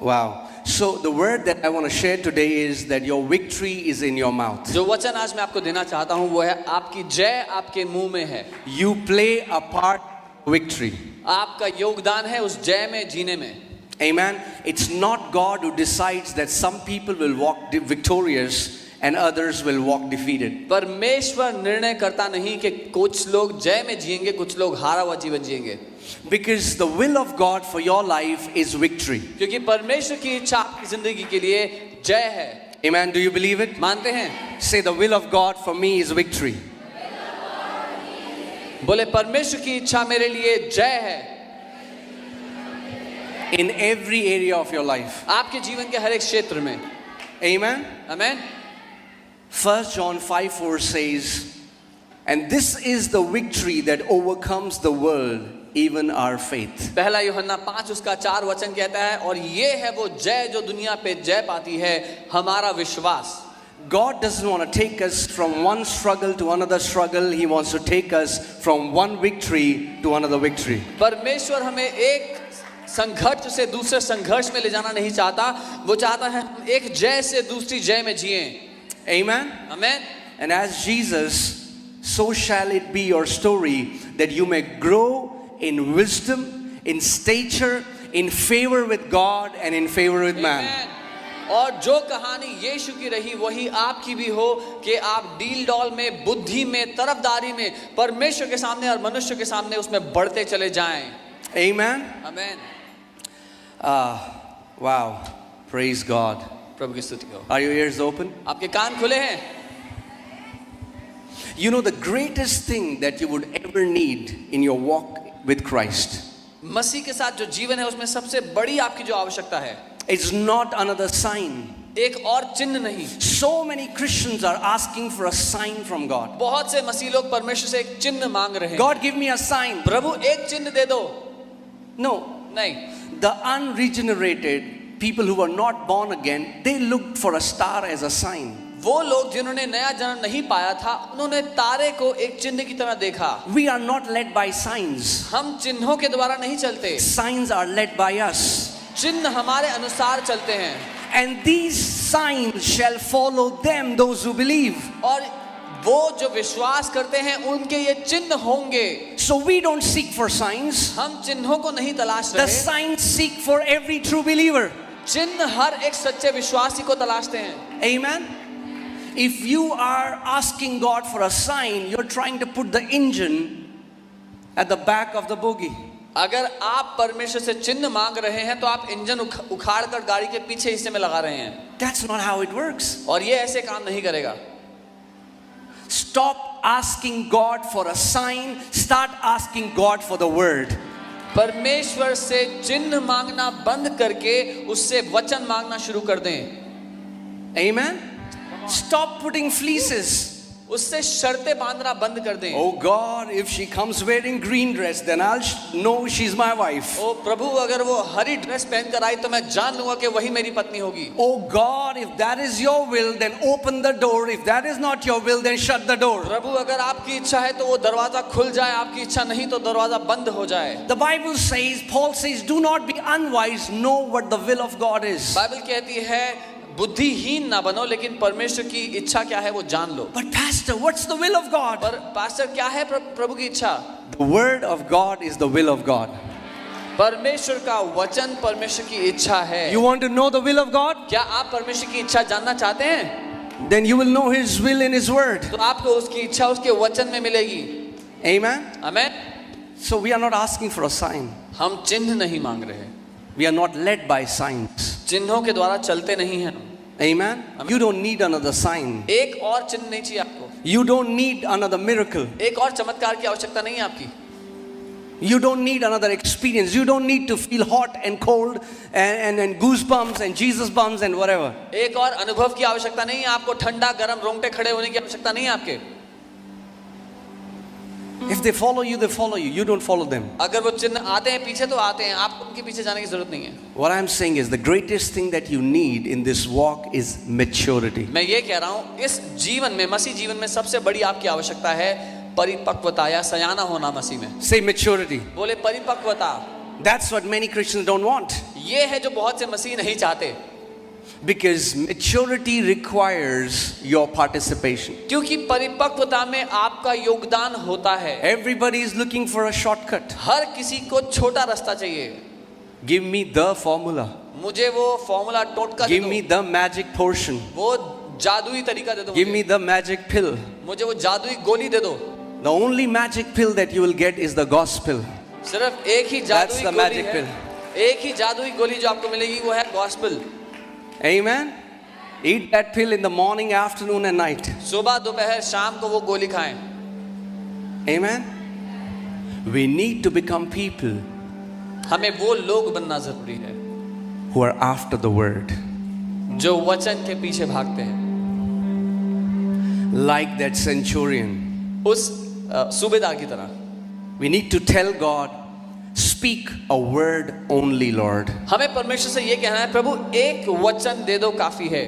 Wow. So the word that I want to share today is that your victory is in your mouth. जो वचन आज मैं आपको देना चाहता हूँ वो है आपकी जय आपके मुंह में है. You play a part in victory. आपका योगदान है उस जय में जीने में. Amen. It's not God who decides that some people will walk victorious and others will walk defeated. परमेश्वर निर्णय करता नहीं कि कुछ लोग जय में जिएंगे कुछ लोग हारा हुआ जीवन जिएंगे. Because the will of God for your life is victory. क्योंकि परमेश्वर की इच्छा आपकी जिंदगी के लिए जय है. Amen. Do you believe it? मानते हैं? Say, the will of God for me is victory. बोले परमेश्वर की इच्छा मेरे लिए जय है. In every area of your life. आपके जीवन के हर एक क्षेत्र में. Amen. Amen. 1 John 5:4 says, and this is the victory that overcomes the world, even our faith. पहला यूहन्ना 5 उसका 4 वचन कहता है और ये है वो जय जो दुनिया पे जय पाती है, हमारा विश्वास. God doesn't want to take us from one struggle to another struggle. He wants to take us from one victory to another victory. परमेश्वर हमें एक संघर्ष से दूसरे संघर्ष में ले जाना नहीं चाहता. वो चाहता है हम एक जय से दूसरी जय में जिएं. Amen. Amen. And as Jesus, so shall it be your story, that you may grow in wisdom, in stature, in favor with God and in favor with man. Amen. और जो कहानी यीशु की रही वही आपकी भी हो कि आप डील डॉल में, बुद्धि में, तरफदारी में परमेश्वर के सामने और मनुष्य के सामने उसमें बढ़ते चले जाएं. Amen. Amen. Wow. Praise God. प्रभु की स्तुति हो. Are your ears open? आपके कान खुले हैं. You know, the greatest thing that you would ever need in your walk with Christ, मसीह के साथ जो जीवन है उसमें सबसे बड़ी आपकी जो आवश्यकता है, it's not another sign. एक और चिन्ह नहीं. So many Christians are asking for a sign from God. बहुत से मसीह लोग परमेश्वर से एक चिन्ह मांग रहे हैं. God, give me a sign. प्रभु एक चिन्ह दे दो. No. नहीं. The unregenerated people who were not born again, they looked for a star as a sign. वो लोग जिन्होंने नया जन्म नहीं पाया था उन्होंने तारे को एक चिन्ह की तरह देखा. We are not led by signs. हम चिन्हों के द्वारा नहीं चलते. Signs are led by us. चिन्ह हमारे अनुसार चलते हैं. And these signs shall follow them, those who believe. और वो जो विश्वास करते हैं उनके ये चिन्ह होंगे. So we don't seek for signs. हम चिन्हों को नहीं तलाश The रहे. signs seek for every true believer. चिन्ह हर एक सच्चे विश्वासी को तलाशते हैं. Amen. If you are asking God for a sign, you're trying to put the engine at the back of the bogie. अगर आप परमेश्वर से चिन्ह मांग रहे हैं तो आप इंजन उखाड़ कर गाड़ी के पीछे हिस्से में लगा रहे हैं. That's not how it works. और ये ऐसे काम नहीं करेगा. Stop asking God for a sign. Start asking God for the word. परमेश्वर से चिन्ह मांगना बंद करके उससे वचन मांगना शुरू कर दें. Amen. Stop putting fleeces. उससे शर्तें बांधना बंद कर दें. Oh God, if she comes wearing green dress, then I'll know she's my wife. ओ प्रभु अगर वो हरी ड्रेस पहन कर आई तो मैं जान लूंगा कि वही मेरी पत्नी होगी. Oh God, if that is your will, then open the door. If that is not your will, then shut the door. प्रभु अगर आपकी इच्छा है तो वो दरवाजा खुल जाए, आपकी इच्छा नहीं तो दरवाजा बंद हो जाए. The Bible says, Paul says, do not be unwise, know what the will of God is. Bible कहती है बुद्धिहीन ना बनो लेकिन परमेश्वर की इच्छा क्या है वो जान लो. But pastor, what's the will of God? पर पास्टर क्या है प्रभु की इच्छा? The word of God is the will of God. परमेश्वर का वचन परमेश्वर की इच्छा है. You want to know the will of God? क्या आप परमेश्वर की इच्छा जानना चाहते हैं? Then you will know His will in His word. तो आपको उसकी इच्छा उसके वचन में मिलेगी. Amen. Amen. So we are not asking for a sign. हम चिन्ह नहीं मांग रहे. We are not led by signs. चिन्हों के द्वारा चलते नहीं हैं. Amen. You don't need another sign. एक और चिन्ह नहीं चाहिए आपको. You don't need another miracle. एक और चमत्कार की आवश्यकता नहीं है आपकी. You don't need another experience. You don't need to feel hot and cold and goosebumps and Jesus bumps and whatever. एक और अनुभव की आवश्यकता नहीं है आपको. ठंडा गरम रोंगटे खड़े होने की आवश्यकता नहीं है आपके. If they follow you, they follow you. You don't follow them. अगर वो चिन्ह आते हैं पीछे तो आते हैं, आप उनके पीछे जाने की जरूरत नहीं है. What I'm saying is the greatest thing that you need in this walk is maturity. मैं ये कह रहा हूँ इस जीवन में, मसीह जीवन में सबसे बड़ी आपकी आवश्यकता है परिपक्वता या सयाना होना मसीह में. Say maturity. बोले परिपक्वता. That's what many Christians don't want. ये है जो बहुत से मसीह नहीं चाहते, Because maturity requires your participation. क्योंकि परिपक्वता में आपका योगदान होता है। Everybody is looking for a shortcut. हर किसी को छोटा रास्ता चाहिए। Give me the formula. मुझे वो फॉर्मूला टोटका दे Give दो, me the magic portion. वो जादुई तरीका दे दो, Give me the magic pill. मुझे वो जादुई गोली दे दो। The only magic pill that you will get is the gospel. सिर्फ एक ही That's जादुई the गोली magic है, pill. एक ही जादुई गोली जो आपको मिलेगी वो है gospel. Amen. Eat that pill in the morning, afternoon, and night. सुबह दोपहर शाम को वो गोली खाएं। Amen. We need to become people हमें वो लोग बनना जरूरी है who are after the word, जो वचन के पीछे भागते हैं। like that centurion. उस सूबेदार की तरह We need to tell God, speak a word only, Lord. हमें परमेश्वर से ये कहना है, प्रभु एक वचन दे दो काफी है।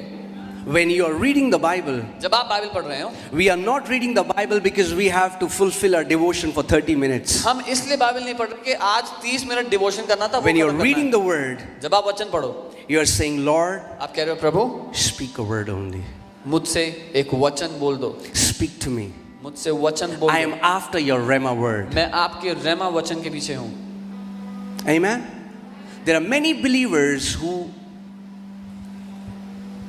When you are reading the Bible, जब आप बाइबल पढ़ रहे हो, we are not reading the Bible because we have to fulfill our devotion for 30 minutes. हम इसलिए बाइबल नहीं पढ़ रहे कि आज 30 मिनट डिवोशन करना था, वो When you are खत्म करना reading है। the word, जब आप वचन पढ़ो, you are saying, Lord, आप कह रहे हो प्रभु speak a word only. मुझसे एक वचन बोल दो, Speak to me. मुझसे वचन बोल I दो। am after your Rhema word. मैं आपके रेमा वचन के पीछे हूँ। Amen. There are many believers who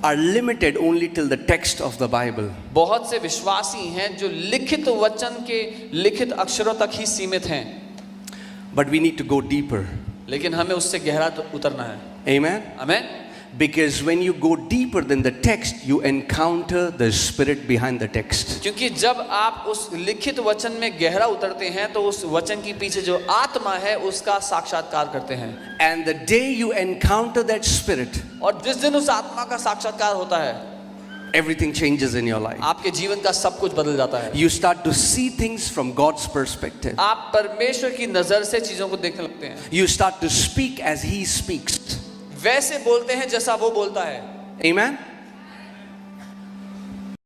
are limited only till the text of the Bible. बहुत से विश्वासी हैं जो लिखित वचन के लिखित अक्षरों तक ही सीमित हैं, But we need to go deeper. लेकिन हमें उससे गहरा तो उतरना है। Amen. Amen. Because when you go deeper than the text, you encounter the spirit behind the text. क्योंकि जब आप उस लिखित वचन में गहरा उतरते हैं तो उस वचन के पीछे जो आत्मा है उसका साक्षात्कार करते हैं। And the day you encounter that spirit, और जिस दिन उस आत्मा का साक्षात्कार होता है, everything changes in your life. आपके जीवन का सब कुछ बदल जाता है। You start to see things from God's perspective. आप परमेश्वर की नजर से चीजों को देखने लगते हैं, You start to speak as He speaks. वैसे बोलते हैं जैसा वो बोलता है। Amen.